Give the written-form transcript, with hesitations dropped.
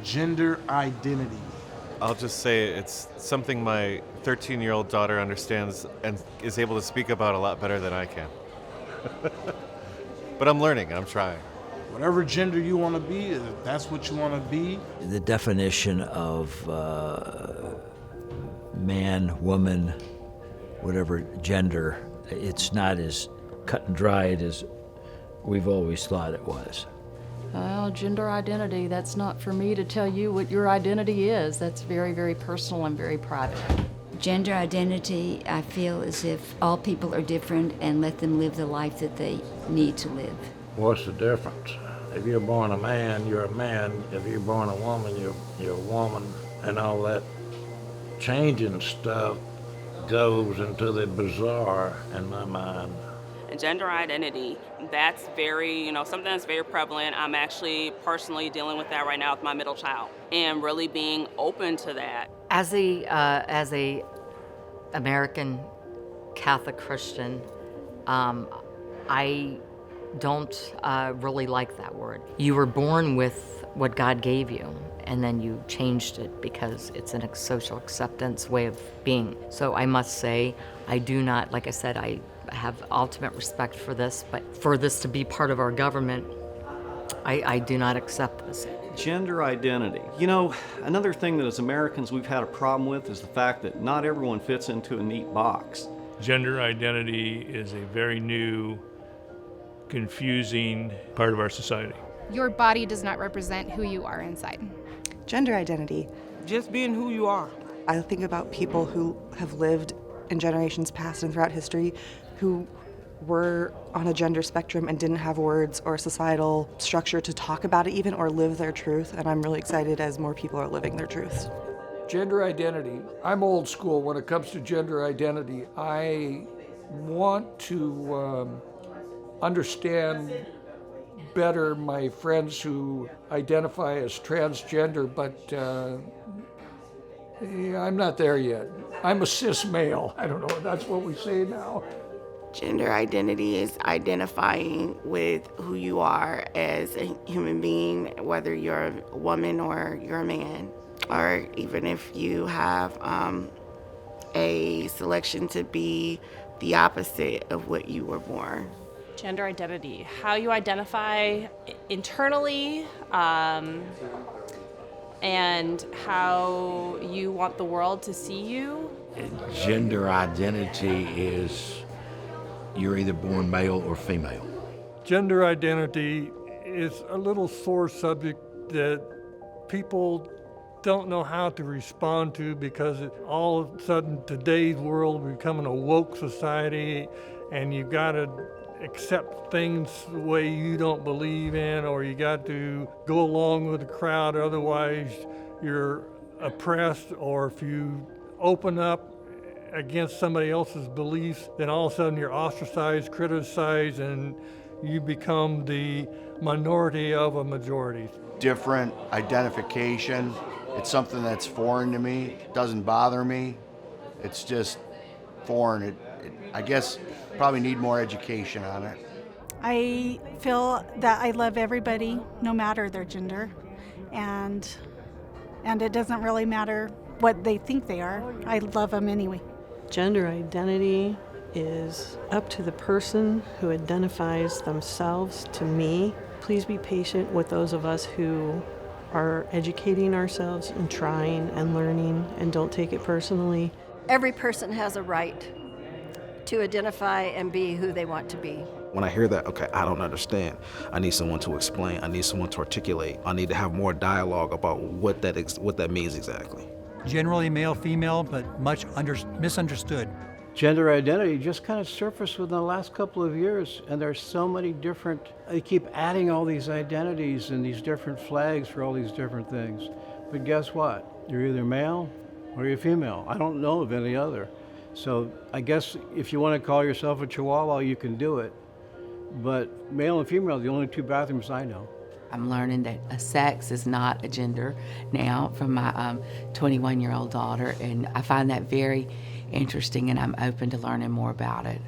gender identity? I'll just say it's something my 13-year-old daughter understands and is able to speak about a lot better than I can. But I'm learning and I'm trying. Whatever gender you want to be, if that's what you want to be. The definition of man, woman, whatever gender, it's not as cut and dried as we've always thought it was. Well, gender identity, that's not for me to tell you what your identity is. That's very, very personal and very private. Gender identity, I feel as if all people are different and let them live the life that they need to live. What's the difference? If you're born a man, you're a man. If you're born a woman, you're a woman. And all that changing stuff goes into the bizarre in my mind. And gender identity, that's very, something that's very prevalent. I'm actually personally dealing with that right now with my middle child and really being open to that. As a American Catholic Christian, I don't really like that word. You were born with what God gave you, and then you changed it because it's a social acceptance way of being. So I must say, I do not, like I said, I have ultimate respect for this, but for this to be part of our government, I do not accept this. Gender identity. Another thing that as Americans we've had a problem with is the fact that not everyone fits into a neat box. Gender identity is a very new, confusing part of our society. Your body does not represent who you are inside. Gender identity. Just being who you are. I think about people who have lived in generations past and throughout history who were on a gender spectrum and didn't have words or societal structure to talk about it even or live their truth, and I'm really excited as more people are living their truths. Gender identity. I'm old school when it comes to gender identity. I want to understand better my friends who identify as transgender, but I'm not there yet. I'm a cis male. I don't know if that's what we say now. Gender identity is identifying with who you are as a human being, whether you're a woman or you're a man, or even if you have a selection to be the opposite of what you were born. Gender identity, how you identify internally, and how you want the world to see you. Gender identity is you're either born male or female. Gender identity is a little sore subject that people don't know how to respond to because all of a sudden today's world is becoming a woke society and you got to accept things the way you don't believe in, or you got to go along with the crowd, otherwise you're oppressed, or if you open up against somebody else's beliefs, then all of a sudden you're ostracized, criticized, and you become the minority of a majority. Different identification. It's something that's foreign to me. It doesn't bother me. It's just foreign. I guess probably need more education on it. I feel that I love everybody, no matter their gender, and it doesn't really matter what they think they are. I love them anyway. Gender identity is up to the person who identifies themselves to me. Please be patient with those of us who are educating ourselves and trying and learning, and don't take it personally. Every person has a right to identify and be who they want to be. When I hear that, okay, I don't understand. I need someone to explain. I need someone to articulate. I need to have more dialogue about what that means exactly. Generally male, female, but much misunderstood. Gender identity just kind of surfaced within the last couple of years, and there's so many different, they keep adding all these identities and these different flags for all these different things. But guess what? You're either male or you're female. I don't know of any other. So I guess if you want to call yourself a Chihuahua, you can do it. But male and female are the only two bathrooms I know. I'm learning that a sex is not a gender now from my 21-year-old daughter, and I find that very interesting, and I'm open to learning more about it.